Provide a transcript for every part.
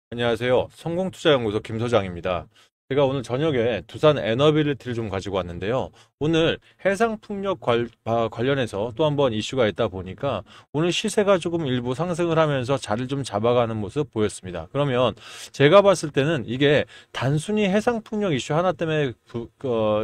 안녕하세요. 성공투자연구소 김소장입니다. 제가 오늘 저녁에 두산 에너빌리티를 좀 가지고 왔는데요. 오늘 해상풍력 관련해서 또 한번 이슈가 있다 보니까 오늘 시세가 조금 일부 상승을 하면서 자리를 좀 잡아가는 모습 보였습니다. 그러면 제가 봤을 때는 이게 단순히 해상풍력 이슈 하나 때문에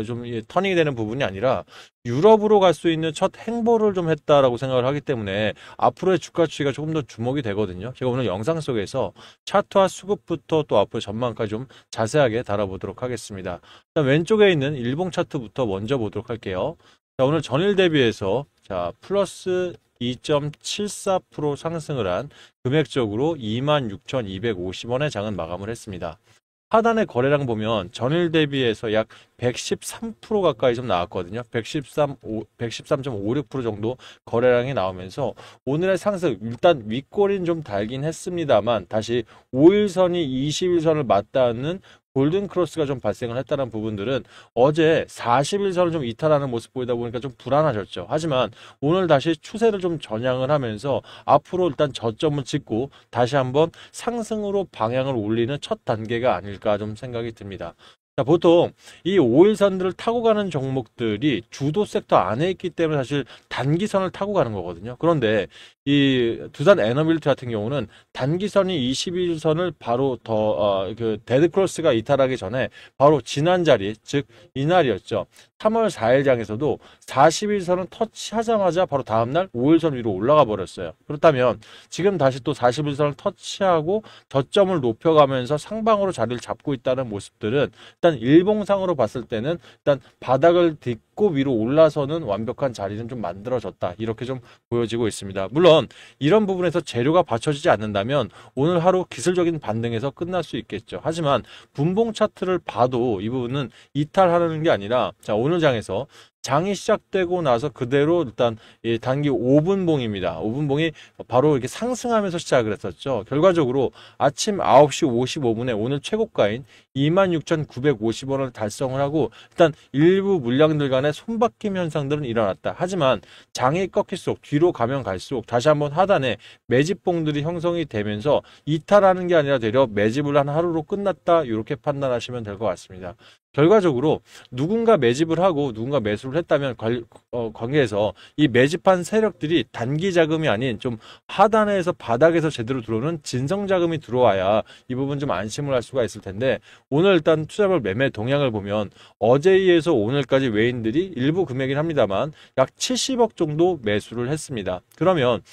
좀 터닝이 되는 부분이 아니라 유럽으로 갈 수 있는 첫 행보를 좀 했다라고 생각을 하기 때문에 앞으로의 주가 추이가 조금 더 주목이 되거든요. 제가 오늘 영상 속에서 차트와 수급부터 또 앞으로 전망까지 좀 자세하게 다뤄보도록 하겠습니다. 일단 왼쪽에 있는 일봉 차트부터 먼저 보도록 할게요. 자, 오늘 전일 대비해서 플러스 2.74% 상승을 한 금액적으로 26,250원의 장은 마감을 했습니다. 하단의 거래량 보면 전일 대비해서 약 113% 가까이 좀 나왔거든요. 113.56% 정도 거래량이 나오면서 오늘의 상승 일단 윗꼬리는 좀 달긴 했습니다만 다시 5일선이 20일선을 맞닿는 골든 크로스가 좀 발생을 했다는 부분들은 어제 40일선을 좀 이탈하는 모습 보이다 보니까 좀 불안하셨죠. 하지만 오늘 다시 추세를 좀 전향을 하면서 앞으로 일단 저점을 찍고 다시 한번 상승으로 방향을 올리는 첫 단계가 아닐까 좀 생각이 듭니다. 자, 보통 이 5일선들을 타고 가는 종목들이 주도 섹터 안에 있기 때문에 사실 단기선을 타고 가는 거거든요. 그런데 이 두산 에너빌리티 같은 경우는 단기선이 21선을 바로 데드 크로스가 이탈하기 전에 바로 지난 자리, 즉 이날이었죠. 3월 4일 장에서도 41선을 터치하자마자 바로 다음날 5일선 위로 올라가 버렸어요. 그렇다면 지금 다시 또 41선을 터치하고 저점을 높여가면서 상방으로 자리를 잡고 있다는 모습들은 일단 일봉상으로 봤을 때는 일단 바닥을 딛고 위로 올라서는 완벽한 자리는 좀 만들어졌다. 이렇게 좀 보여지고 있습니다. 물론 이런 부분에서 재료가 받쳐지지 않는다면 오늘 하루 기술적인 반등에서 끝날 수 있겠죠. 하지만 분봉 차트를 봐도 이 부분은 이탈하는 게 아니라 자, 오늘 장에서 장이 시작되고 나서 그대로 일단 단기 5분봉입니다. 5분봉이 바로 이렇게 상승하면서 시작을 했었죠. 결과적으로 아침 9시 55분에 오늘 최고가인 26,950원을 달성을 하고 일단 일부 물량들 간의 손바뀜 현상들은 일어났다. 하지만 장이 꺾일수록 뒤로 가면 갈수록 다시 한번 하단에 매집봉들이 형성이 되면서 이탈하는 게 아니라 되려 매집을 한 하루로 끝났다. 이렇게 판단하시면 될 것 같습니다. 결과적으로 누군가 매집을 하고 누군가 매수를 했다면 관계에서 이 매집한 세력들이 단기 자금이 아닌 좀 하단에서 바닥에서 제대로 들어오는 진성 자금이 들어와야 이 부분 좀 안심을 할 수가 있을 텐데 오늘 일단 투자별 매매 동향을 보면 어제에 의해서 오늘까지 외인들이 일부 금액이긴 합니다만 약 70억 정도 매수를 했습니다. 그러면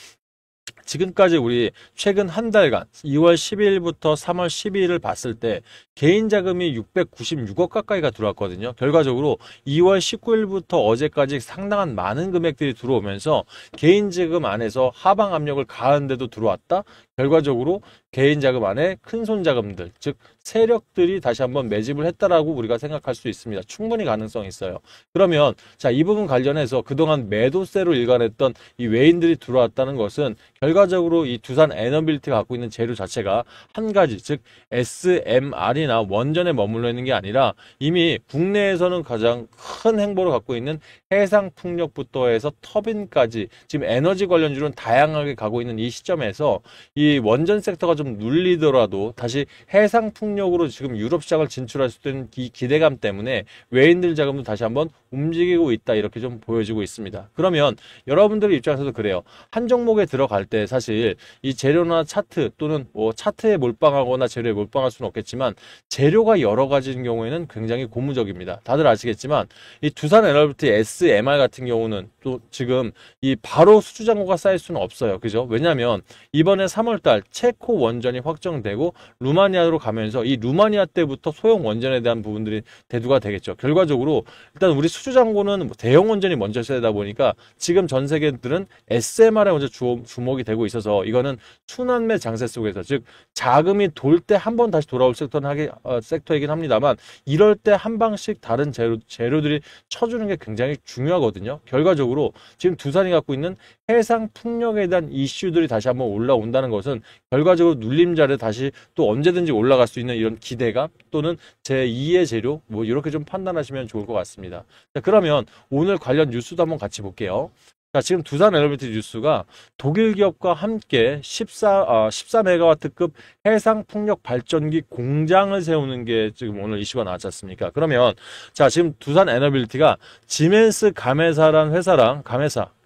지금까지 우리 최근 한 달간 2월 12일부터 3월 12일을 봤을 때 개인 자금이 696억 가까이가 들어왔거든요. 결과적으로 2월 19일부터 어제까지 상당한 많은 금액들이 들어오면서 개인 자금 안에서 하방 압력을 가하는데도 들어왔다. 결과적으로 개인 자금 안에 큰손 자금들, 즉 세력들이 다시 한번 매집을 했다라고 우리가 생각할 수 있습니다. 충분히 가능성이 있어요. 그러면 자, 이 부분 관련해서 그동안 매도세로 일관했던 이 외인들이 들어왔다는 것은 결과적으로 이 두산 에너빌리티가 갖고 있는 재료 자체가 한 가지, 즉 SMR이나 원전에 머물러 있는 게 아니라 이미 국내에서는 가장 큰 행보를 갖고 있는 해상풍력부터 해서 터빈까지 지금 에너지 관련주는 다양하게 가고 있는 이 시점에서 이 원전 섹터가 좀 눌리더라도 다시 해상풍력으로 지금 유럽 시장을 진출할 수 있는 기대감 때문에 외인들 자금도 다시 한번 움직이고 있다. 이렇게 좀 보여지고 있습니다. 그러면 여러분들 입장에서도 그래요. 한 종목에 들어갈 때 사실 이 재료나 차트 또는 뭐 차트에 몰빵하거나 재료에 몰빵할 수는 없겠지만 재료가 여러 가지인 경우에는 굉장히 고무적입니다. 다들 아시겠지만 이 두산 에너빌리티 SMR 같은 경우는 또 지금 이 바로 수주 잔고가 쌓일 수는 없어요. 그죠? 왜냐하면 이번에 3월달 체코 원전이 확정되고 루마니아로 가면서 이 루마니아 때부터 소형 원전에 대한 부분들이 대두가 되겠죠. 결과적으로 일단 우리 수주 잔고는 뭐 대형 원전이 먼저 세다 보니까 지금 전 세계들은 SMR에 먼저 주목이 되고 있어서 이거는 순환매 장세 속에서 즉 자금이 돌 때 한 번 다시 돌아올 섹터이긴 합니다만 이럴 때 한 방씩 다른 재료들이 쳐주는 게 굉장히 중요하거든요. 결과적으로 지금 두산이 갖고 있는 해상 풍력에 대한 이슈들이 다시 한번 올라온다는 것은 결과적으로 눌림자리에 다시 또 언제든지 올라갈 수 있는 이런 기대감 또는 제2의 재료 뭐 이렇게 좀 판단하시면 좋을 것 같습니다. 자, 그러면 오늘 관련 뉴스도 한번 같이 볼게요. 자, 지금 두산 에너빌리티 뉴스가 독일 기업과 함께 14메가와트급 해상 풍력 발전기 공장을 세우는 게 지금 오늘 이슈가 나왔지 않습니까? 그러면 자, 지금 두산 에너빌리티가 지멘스 가메사라는 회사랑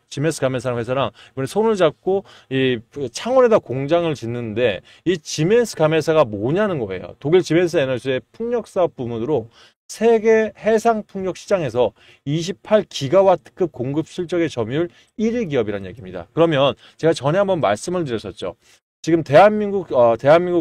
지메스 가메사라는 회사랑 이번에 손을 잡고 이 창원에다 공장을 짓는데, 이 지멘스 가메사가 뭐냐는 거예요. 독일 지멘스 에너지의 풍력 사업 부문으로 세계 해상 풍력 시장에서 28기가와트급 공급 실적의 점유율 1위 기업이라는 얘기입니다. 그러면 제가 전에 한번 말씀을 드렸었죠. 지금 대한민국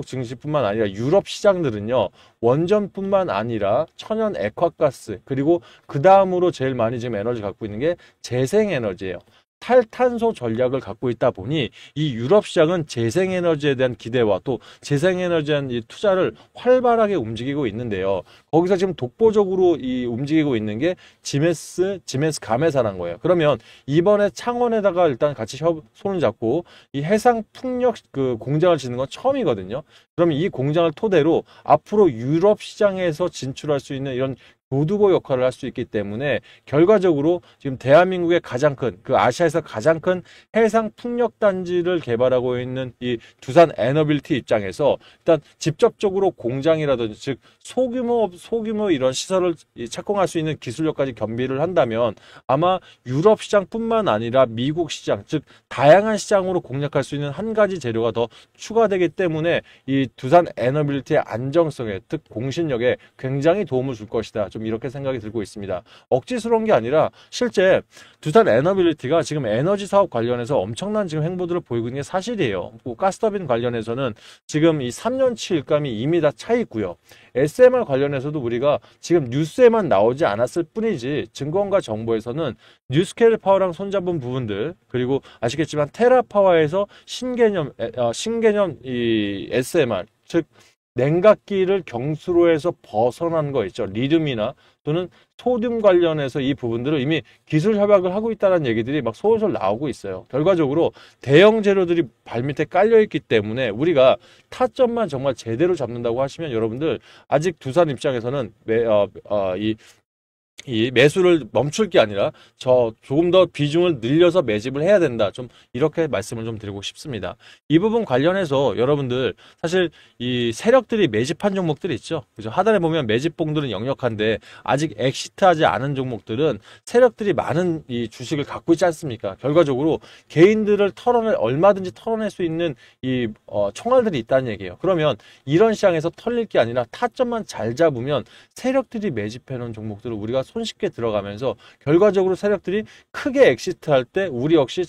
증시뿐만 아니라 유럽 시장들은요, 원전뿐만 아니라 천연 액화가스, 그리고 그 다음으로 제일 많이 지금 에너지 갖고 있는 게 재생에너지예요. 탈탄소 전략을 갖고 있다 보니 이 유럽 시장은 재생에너지에 대한 기대와 또 재생에너지에 대한 이 투자를 활발하게 움직이고 있는데요. 거기서 지금 독보적으로 이 움직이고 있는 게 지멘스 가메사란 거예요. 그러면 이번에 창원에다가 일단 같이 손을 잡고 이 해상 풍력 그 공장을 짓는 건 처음이거든요. 그러면 이 공장을 토대로 앞으로 유럽 시장에서 진출할 수 있는 이런 교두보 역할을 할 수 있기 때문에 결과적으로 지금 대한민국의 가장 큰, 그 아시아에서 가장 큰 해상 풍력 단지를 개발하고 있는 이 두산 에너빌리티 입장에서 일단 직접적으로 공장이라든지 즉 소규모 이런 시설을 착공할 수 있는 기술력까지 겸비를 한다면 아마 유럽 시장뿐만 아니라 미국 시장, 즉 다양한 시장으로 공략할 수 있는 한 가지 재료가 더 추가되기 때문에 이 두산 에너빌리티의 안정성에, 즉 공신력에 굉장히 도움을 줄 것이다. 좀 이렇게 생각이 들고 있습니다. 억지스러운 게 아니라 실제 두산 에너빌리티가 지금 에너지 사업 관련해서 엄청난 지금 행보들을 보이고 있는 게 사실이에요. 가스터빈 관련해서는 지금 이 3년치 일감이 이미 다 차 있고요. SMR 관련해서도 우리가 지금 뉴스에만 나오지 않았을 뿐이지 증거과 정보에서는 뉴스케일 파워랑 손잡은 부분들, 그리고 아시겠지만 테라파워에서 신개념 이 SMR, 즉 냉각기를 경수로 해서 벗어난 거 있죠. 리튬이나 또는 소듐 관련해서 이 부분들을 이미 기술 협약을 하고 있다는 얘기들이 막 솔솔 나오고 있어요. 결과적으로 대형 재료들이 발밑에 깔려 있기 때문에 우리가 타점만 정말 제대로 잡는다고 하시면 여러분들 아직 두산 입장에서는 이 매수를 멈출 게 아니라 조금 더 비중을 늘려서 매집을 해야 된다. 좀 이렇게 말씀을 좀 드리고 싶습니다. 이 부분 관련해서 여러분들 사실 이 세력들이 매집한 종목들이 있죠. 그죠? 하단에 보면 매집봉들은 역력한데 아직 엑시트하지 않은 종목들은 세력들이 많은 이 주식을 갖고 있지 않습니까? 결과적으로 개인들을 얼마든지 털어낼 수 있는 이 총알들이 있다는 얘기예요. 그러면 이런 시장에서 털릴 게 아니라 타점만 잘 잡으면 세력들이 매집해 놓은 종목들을 우리가 손쉽게 들어가면서 결과적으로 세력들이 크게 엑시트할 때 우리 역시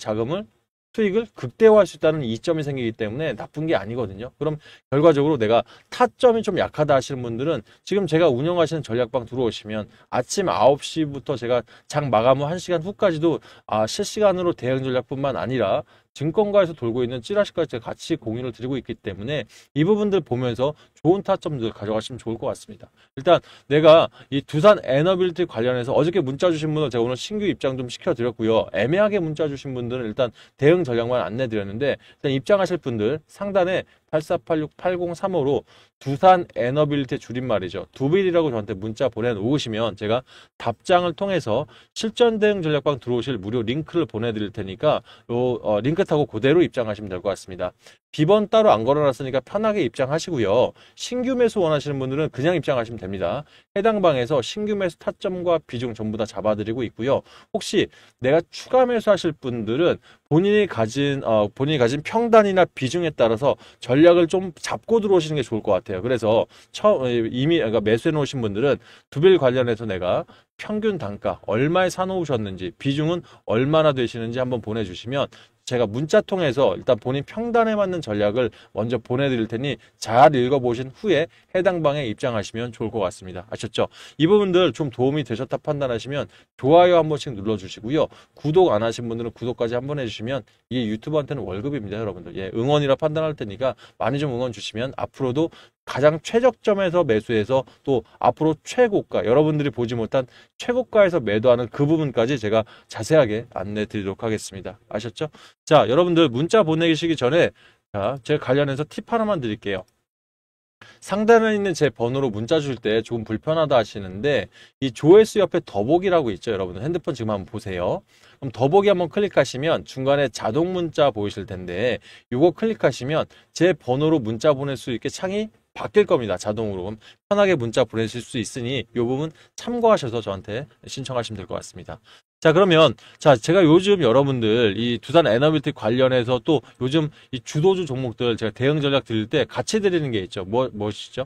수익을 극대화할 수 있다는 이점이 생기기 때문에 나쁜 게 아니거든요. 그럼 결과적으로 내가 타점이 좀 약하다 하시는 분들은 지금 제가 운영하시는 전략방 들어오시면 아침 9시부터 제가 장 마감 후 1시간 후까지도 실시간으로 대응 전략뿐만 아니라 증권가에서 돌고 있는 찌라시까지 제가 같이 공유를 드리고 있기 때문에 이 부분들 보면서 좋은 타점들 가져가시면 좋을 것 같습니다. 일단 내가 이 두산 에너빌리티 관련해서 어저께 문자 주신 분들 제가 오늘 신규 입장 좀 시켜드렸고요. 애매하게 문자 주신 분들은 일단 대응 전략만 안내드렸는데 일단 입장하실 분들 상단에 8486-8035로 두산 에너빌리티 줄임말이죠. 두빌이라고 저한테 문자 보내놓으시면 제가 답장을 통해서 실전 대응 전략방 들어오실 무료 링크를 보내드릴 테니까 링크 타고 그대로 입장하시면 될 것 같습니다. 비번 따로 안 걸어놨으니까 편하게 입장하시고요. 신규 매수 원하시는 분들은 그냥 입장하시면 됩니다. 해당 방에서 신규 매수 타점과 비중 전부 다 잡아드리고 있고요. 혹시 내가 추가 매수하실 분들은 본인이 가진 평단이나 비중에 따라서 전략을 좀 잡고 들어오시는 게 좋을 것 같아요. 그래서 이미 매수해 놓으신 분들은 두빌 관련해서 내가 평균 단가 얼마에 사놓으셨는지, 비중은 얼마나 되시는지 한번 보내주시면 제가 문자 통해서 일단 본인 평단에 맞는 전략을 먼저 보내드릴 테니 잘 읽어보신 후에 해당 방에 입장하시면 좋을 것 같습니다. 아셨죠? 이 부분들 좀 도움이 되셨다 판단하시면 좋아요 한 번씩 눌러주시고요. 구독 안 하신 분들은 구독까지 한번 해주시면 이게 유튜브한테는 월급입니다, 여러분들. 예, 응원이라 판단할 테니까 많이 좀 응원 주시면 앞으로도 가장 최적점에서 매수해서 또 앞으로 최고가, 여러분들이 보지 못한 최고가에서 매도하는 그 부분까지 제가 자세하게 안내 드리도록 하겠습니다. 아셨죠? 자, 여러분들 문자 보내시기 전에 제가 관련해서 팁 하나만 드릴게요. 상단에 있는 제 번호로 문자 줄 때 조금 불편하다 하시는데 이 조회수 옆에 더보기라고 있죠. 여러분 핸드폰 지금 한번 보세요. 그럼 더보기 한번 클릭하시면 중간에 자동 문자 보이실 텐데 이거 클릭하시면 제 번호로 문자 보낼 수 있게 창이 바뀔 겁니다. 자동으로. 그럼 편하게 문자 보내실 수 있으니 이 부분 참고하셔서 저한테 신청하시면 될 것 같습니다. 자, 그러면 자, 제가 요즘 여러분들 이 두산 에너빌티 관련해서 또 요즘 이 주도주 종목들 제가 대응 전략 드릴 때 같이 드리는 게 있죠. 무엇이죠?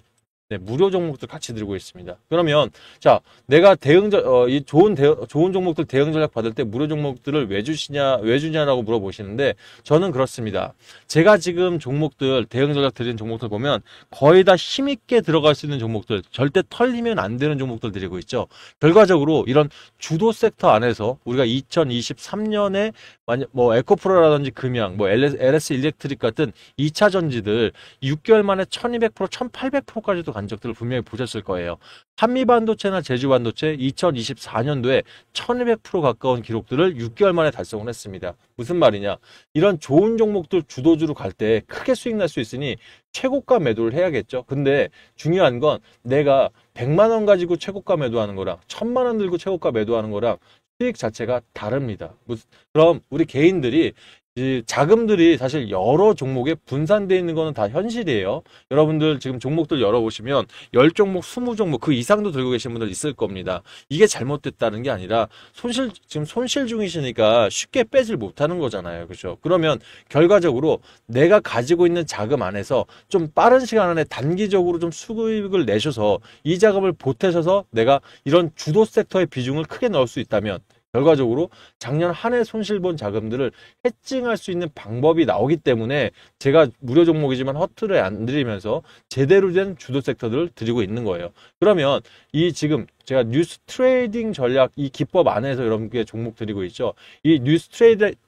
네, 무료 종목들 같이 들고 있습니다. 그러면 자, 내가 이 좋은 종목들 대응 전략 받을 때 무료 종목들을 왜 주냐라고 물어보시는데 저는 그렇습니다. 제가 지금 종목들 대응 전략 드리는 종목들 보면 거의 다 힘있게 들어갈 수 있는 종목들, 절대 털리면 안 되는 종목들 드리고 있죠. 결과적으로 이런 주도 섹터 안에서 우리가 2023년에 뭐 에코프로라든지 금양, 뭐 LS 일렉트릭 같은 2차 전지들 6개월 만에 1200%, 1800%까지도 간 적들을 분명히 보셨을 거예요. 한미반도체나 제주반도체 2024년도에 1200% 가까운 기록들을 6개월 만에 달성을 했습니다. 무슨 말이냐? 이런 좋은 종목들 주도주로 갈 때 크게 수익 날 수 있으니 최고가 매도를 해야겠죠. 근데 중요한 건 내가 100만 원 가지고 최고가 매도하는 거랑 1000만 원 들고 최고가 매도하는 거랑 수익 자체가 다릅니다. 그럼 우리 개인들이 이 자금들이 사실 여러 종목에 분산되어 있는 거는 다 현실이에요. 여러분들 지금 종목들 열어보시면 10종목, 20종목 그 이상도 들고 계신 분들 있을 겁니다. 이게 잘못됐다는 게 아니라 지금 손실 중이시니까 쉽게 빼질 못하는 거잖아요. 그렇죠? 그러면 결과적으로 내가 가지고 있는 자금 안에서 좀 빠른 시간 안에 단기적으로 좀 수익을 내셔서 이 자금을 보태셔서 내가 이런 주도 섹터의 비중을 크게 넣을 수 있다면 결과적으로 작년 한 해 손실 본 자금들을 해칭할 수 있는 방법이 나오기 때문에 제가 무료 종목이지만 허투루 안 드리면서 제대로 된 주도 섹터들을 드리고 있는 거예요. 그러면 이 지금 제가 뉴스 트레이딩 전략 이 기법 안에서 여러분께 종목 드리고 있죠. 이 뉴스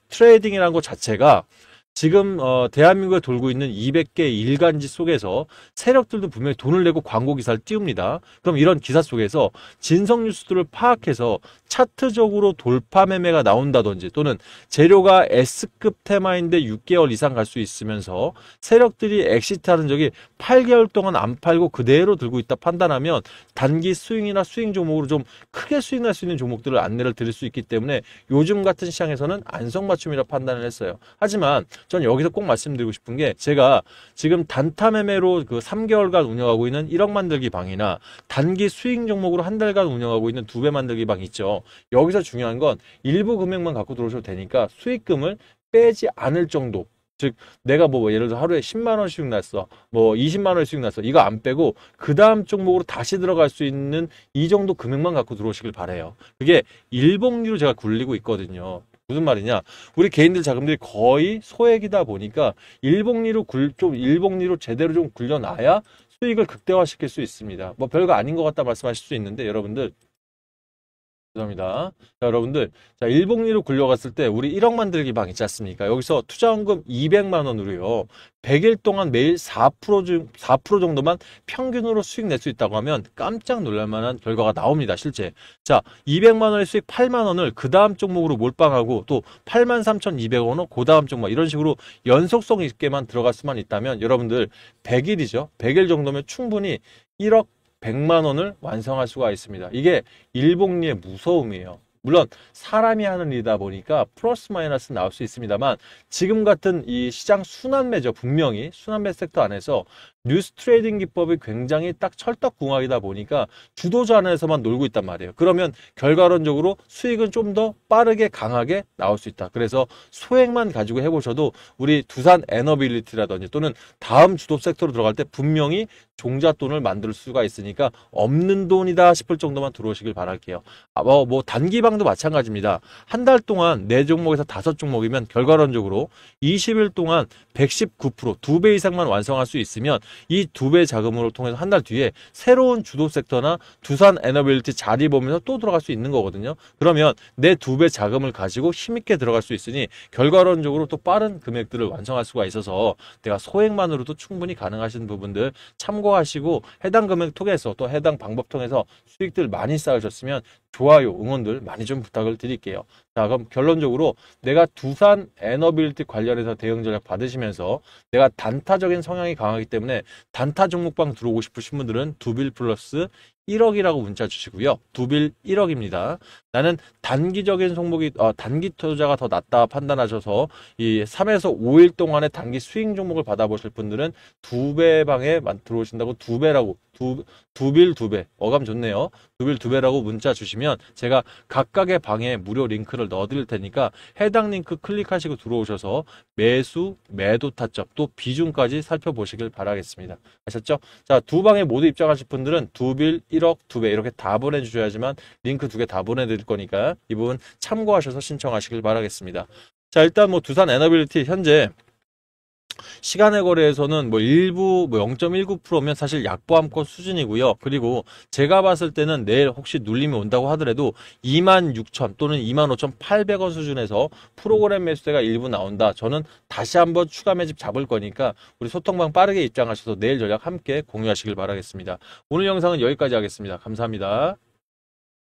트레이딩이라는 것 자체가 지금 대한민국에 돌고 있는 200개 일간지 속에서 세력들도 분명히 돈을 내고 광고 기사를 띄웁니다. 그럼 이런 기사 속에서 진성 뉴스들을 파악해서 차트적으로 돌파 매매가 나온다든지 또는 재료가 S급 테마인데 6개월 이상 갈 수 있으면서 세력들이 엑시트하는 적이 8개월 동안 안 팔고 그대로 들고 있다 판단하면 단기 스윙이나 스윙 종목으로 좀 크게 수익 날 수 있는 종목들을 안내를 드릴 수 있기 때문에 요즘 같은 시장에서는 안성맞춤이라 판단을 했어요. 하지만 전 여기서 꼭 말씀드리고 싶은 게 제가 지금 단타 매매로 그 3개월간 운영하고 있는 1억 만들기 방이나 단기 수익 종목으로 한 달간 운영하고 있는 2배 만들기 방 있죠. 여기서 중요한 건 일부 금액만 갖고 들어오셔도 되니까 수익금을 빼지 않을 정도. 즉 내가 뭐 예를 들어 하루에 10만 원 수익 났어. 뭐 20만 원 수익 났어. 이거 안 빼고 그 다음 종목으로 다시 들어갈 수 있는 이 정도 금액만 갖고 들어오시길 바래요. 그게 일복리로 제가 굴리고 있거든요. 무슨 말이냐? 우리 개인들 자금들이 거의 소액이다 보니까 일복리로 제대로 좀 굴려놔야 수익을 극대화시킬 수 있습니다. 뭐 별거 아닌 것 같다 말씀하실 수 있는데 여러분들 죄송합니다. 자, 여러분들, 자, 일복리로 굴려갔을 때 우리 1억 만들기 방 있지 않습니까? 여기서 투자원금 200만 원으로요. 100일 동안 매일 4% 정도만 평균으로 수익 낼 수 있다고 하면 깜짝 놀랄 만한 결과가 나옵니다. 실제. 자, 200만 원의 수익 8만 원을 그 다음 종목으로 몰빵하고 또 83,200원은 그 다음 종목 이런 식으로 연속성 있게만 들어갈 수만 있다면 여러분들 100일이죠. 100일 정도면 충분히 1억 100만 원을 완성할 수가 있습니다. 이게 일복리의 무서움이에요. 물론 사람이 하는 일이다 보니까 플러스 마이너스 나올 수 있습니다만 지금 같은 이 시장 순환매죠. 분명히 순환매 섹터 안에서 뉴스 트레이딩 기법이 굉장히 딱 찰떡궁합이다 보니까 주도주 안에서만 놀고 있단 말이에요. 그러면 결과론적으로 수익은 좀 더 빠르게 강하게 나올 수 있다. 그래서 소액만 가지고 해보셔도 우리 두산 에너빌리티라든지 또는 다음 주도 섹터로 들어갈 때 분명히 종잣돈을 만들 수가 있으니까 없는 돈이다 싶을 정도만 들어오시길 바랄게요. 뭐 단기방도 마찬가지입니다. 한 달 동안 4종목에서 5종목이면 결과론적으로 20일 동안 119% 2배 이상만 완성할 수 있으면 이 2배 자금으로 통해서 한 달 뒤에 새로운 주도 섹터나 두산 에너빌리티 자리 보면서 또 들어갈 수 있는 거거든요. 그러면 내 2배 자금을 가지고 힘있게 들어갈 수 있으니 결과론적으로 또 빠른 금액들을 완성할 수가 있어서 내가 소액만으로도 충분히 가능하신 부분들 참고하시고 해당 금액 통해서 또 해당 방법 통해서 수익들 많이 쌓으셨으면 좋아요, 응원들 많이 좀 부탁을 드릴게요. 자, 그럼 결론적으로 내가 두산 에너빌리티 관련해서 대응 전략 받으시면서 내가 단타적인 성향이 강하기 때문에 단타 종목방 들어오고 싶으신 분들은 두빌 플러스 1억이라고 문자 주시고요. 두빌 1억입니다. 나는 단기적인 종목이 단기 투자가 더 낫다 판단하셔서 이 3에서 5일 동안의 단기 스윙 종목을 받아보실 분들은 두 배 방에 들어오신다고 두 배라고 두빌 두 배 어감 좋네요. 두빌 두 배라고 문자 주시면 제가 각각의 방에 무료 링크를 넣어드릴 테니까 해당 링크 클릭하시고 들어오셔서 매수, 매도 타점 또 비중까지 살펴보시길 바라겠습니다. 아셨죠? 자, 두 방에 모두 입장하실 분들은 두빌 1억 두 배 이렇게 다 보내주셔야지만 링크 두 개 다 보내드릴 거니까 이 부분 참고하셔서 신청하시길 바라겠습니다. 자, 일단 뭐 두산 에너빌리티 현재 시간의 거래에서는 뭐 일부 뭐 0.19%면 사실 약보합권 수준이고요. 그리고 제가 봤을 때는 내일 혹시 눌림이 온다고 하더라도 26,000 또는 25,800원 수준에서 프로그램 매수세가 일부 나온다. 저는 다시 한번 추가 매집 잡을 거니까 우리 소통방 빠르게 입장하셔서 내일 전략 함께 공유하시길 바라겠습니다. 오늘 영상은 여기까지 하겠습니다. 감사합니다.